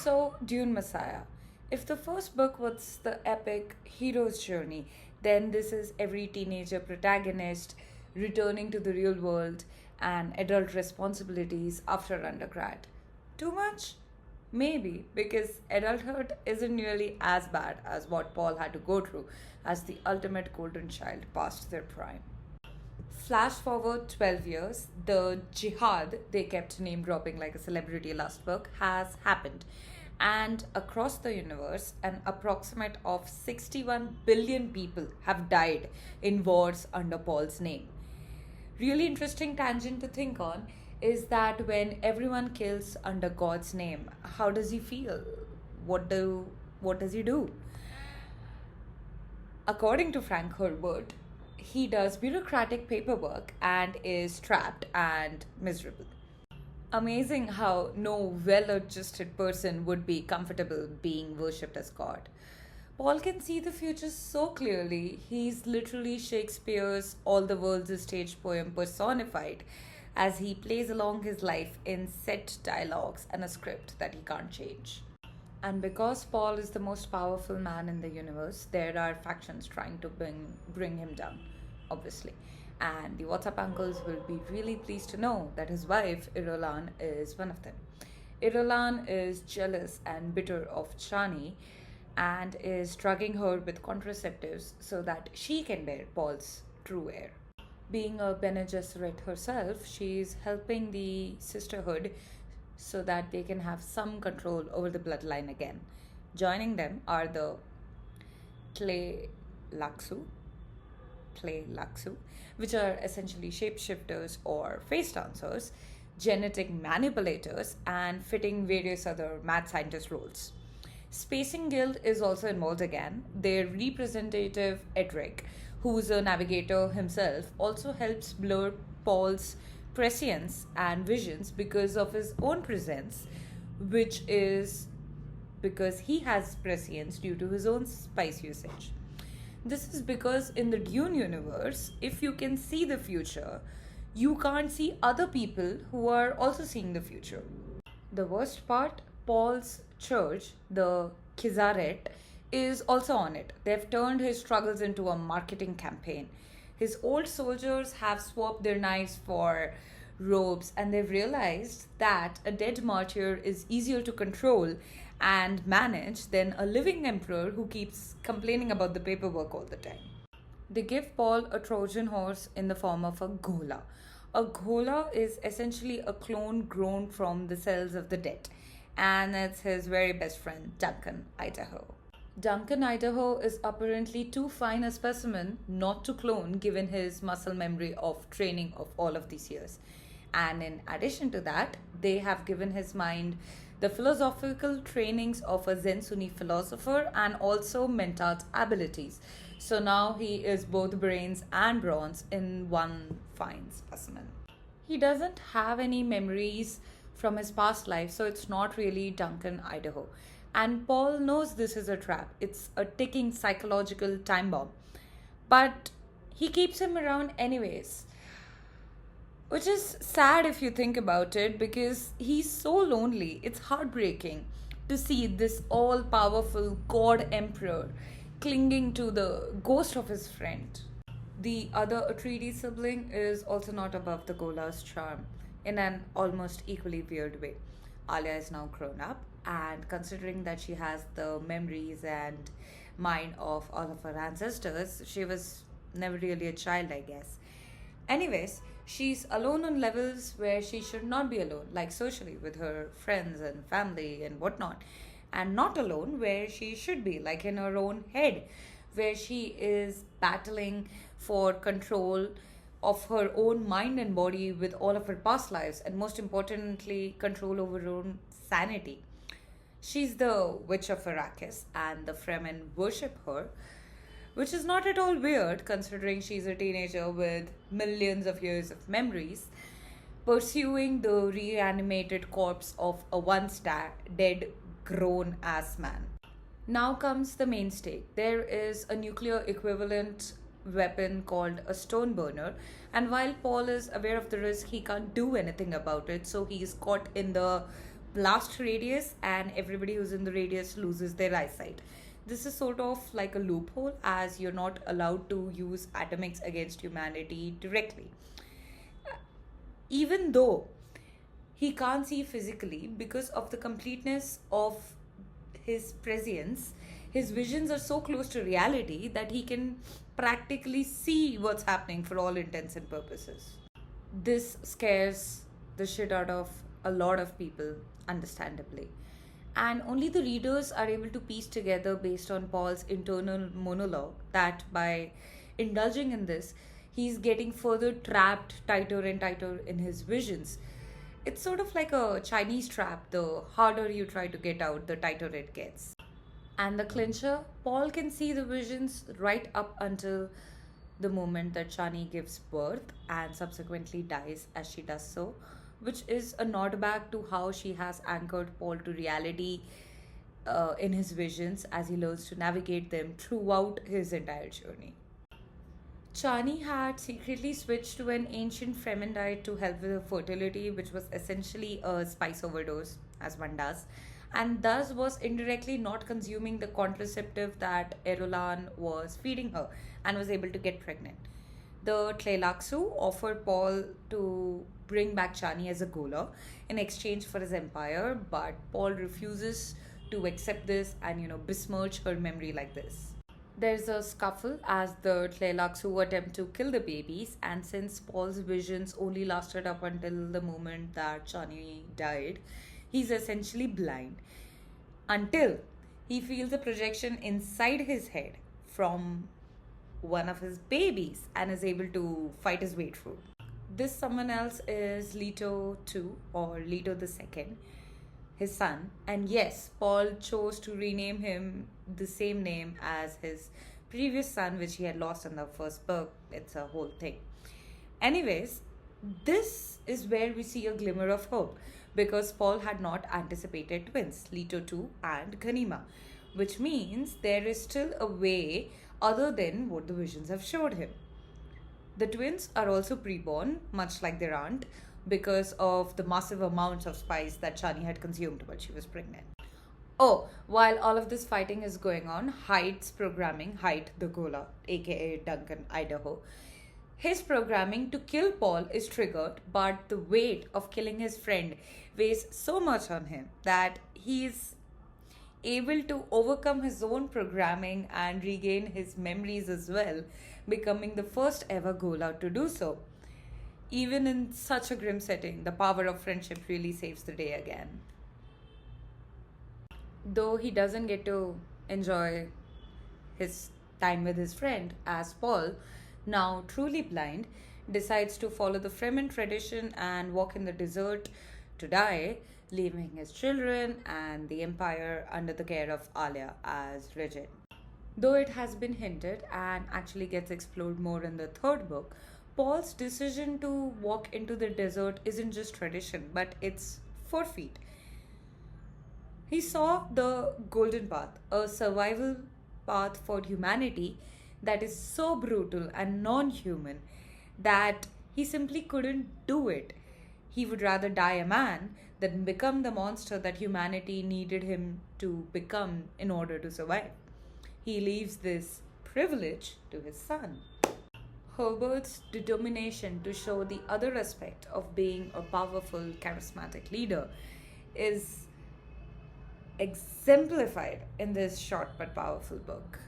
So, Dune Messiah. If the first book was the epic hero's journey, then this is every teenager protagonist returning to the real world and adult responsibilities after undergrad. Too much? Maybe, because adulthood isn't nearly as bad as what Paul had to go through as the ultimate golden child past their prime. Flash forward 12 years, the jihad they kept name dropping like a celebrity last book has happened. And across the universe, an approximate of 61 billion people have died in wars under Paul's name. Really interesting tangent to think on is that when everyone kills under God's name, how does he feel? What does he do? According to Frank Herbert, he does bureaucratic paperwork and is trapped and miserable. Amazing how no well adjusted person would be comfortable being worshipped as God. Paul can see the future so clearly, he's literally Shakespeare's All the World's a Stage poem personified as he plays along his life in set dialogues and a script that he can't change. And because Paul is the most powerful man in the universe, there are factions trying to bring him down, obviously. And the WhatsApp uncles will be really pleased to know that his wife, Irulan, is one of them. Irulan is jealous and bitter of Chani and is drugging her with contraceptives so that she can bear Paul's true heir. Being a Bene Gesserit herself, she's helping the sisterhood so that they can have some control over the bloodline again. Joining them are the Clay Laksu, which are essentially shapeshifters or face dancers, genetic manipulators, and fitting various other mad scientist roles. Spacing Guild is also involved again. Their representative, Edric, who's a navigator himself, also helps blur Paul's prescience and visions because of his own presence, which is because he has prescience due to his own spice usage. This is because in the Dune universe, if you can see the future, you can't see other people who are also seeing the future. The worst part, Paul's church, the Kizaret, is also on it. They've turned his struggles into a marketing campaign. His old soldiers have swapped their knives for robes and they've realized that a dead martyr is easier to control and manage than a living emperor who keeps complaining about the paperwork all the time. They give Paul a Trojan horse in the form of a Ghola. A Ghola is essentially a clone grown from the cells of the dead, and it's his very best friend, Duncan Idaho. Duncan Idaho is apparently too fine a specimen not to clone given his muscle memory of training of all of these years. And in addition to that, they have given his mind the philosophical trainings of a Zen Sunni philosopher and also mentat abilities. So now he is both brains and bronze in one fine specimen. He doesn't have any memories from his past life, so it's not really Duncan Idaho. And Paul knows this is a trap. It's a ticking psychological time bomb. But he keeps him around anyways. Which is sad if you think about it because he's so lonely. It's heartbreaking to see this all powerful God Emperor clinging to the ghost of his friend. The other Atreides sibling is also not above the Gola's charm in an almost equally weird way. Alia is now grown up, and considering that she has the memories and mind of all of her ancestors, she was never really a child, I guess. Anyways, she's alone on levels where she should not be alone, like socially with her friends and family and whatnot, and not alone where she should be, like in her own head, where she is battling for control of her own mind and body with all of her past lives, and most importantly, control over her own sanity. She's the witch of Arrakis, and the Fremen worship her, which is not at all weird considering she's a teenager with millions of years of memories, pursuing the reanimated corpse of a once dead grown ass man. Now comes the main stake. There is a nuclear equivalent weapon called a stone burner, and while Paul is aware of the risk, he can't do anything about it, so he's caught in the blast radius, and everybody who's in the radius loses their eyesight. This is sort of like a loophole, as you're not allowed to use atomics against humanity directly. Even though he can't see physically because of the completeness of his prescience, his visions are so close to reality that he can practically see what's happening for all intents and purposes. This scares the shit out of a lot of people, understandably. And only the readers are able to piece together, based on Paul's internal monologue, that by indulging in this, he's getting further trapped tighter and tighter in his visions. It's sort of like a Chinese trap. The harder you try to get out, the tighter it gets. And the clincher, Paul can see the visions right up until the moment that Chani gives birth and subsequently dies as she does so, which is a nod back to how she has anchored Paul to reality in his visions as he learns to navigate them throughout his entire journey. Chani had secretly switched to an ancient Fremen diet to help with her fertility, which was essentially a spice overdose, as one does, and thus was indirectly not consuming the contraceptive that Erolan was feeding her and was able to get pregnant. The Tleilaxu offered Paul to bring back Chani as a Gola in exchange for his empire, but Paul refuses to accept this and, besmirch her memory like this. There's a scuffle as the Tleilaxu attempt to kill the babies, and since Paul's visions only lasted up until the moment that Chani died, he's essentially blind until he feels a projection inside his head from one of his babies and is able to fight his way through. This someone else is Leto II, or Leto II, his son. And yes, Paul chose to rename him the same name as his previous son, which he had lost in the first book. It's a whole thing. Anyways, this is where we see a glimmer of hope, because Paul had not anticipated twins, Leto II and Ghanima, which means there is still a way other than what the visions have showed him. The twins are also preborn, much like their aunt, because of the massive amounts of spice that Chani had consumed while she was pregnant. Oh, while all of this fighting is going on, Hyde's programming, Hyde the Gola, aka Duncan, Idaho, his programming to kill Paul is triggered, but the weight of killing his friend weighs so much on him that he's able to overcome his own programming and regain his memories as well, becoming the first ever Gola to do so. Even in such a grim setting, the power of friendship really saves the day again. Though he doesn't get to enjoy his time with his friend, as Paul, now truly blind, decides to follow the Fremen tradition and walk in the desert to die, leaving his children and the empire under the care of Alia as regent. Though it has been hinted and actually gets explored more in the third book, Paul's decision to walk into the desert isn't just tradition, but it's forfeit. He saw the Golden Path, a survival path for humanity that is so brutal and non human that he simply couldn't do it. He would rather die a man than become the monster that humanity needed him to become in order to survive. He leaves this privilege to his son. Herbert's determination to show the other aspect of being a powerful, charismatic leader is exemplified in this short but powerful book.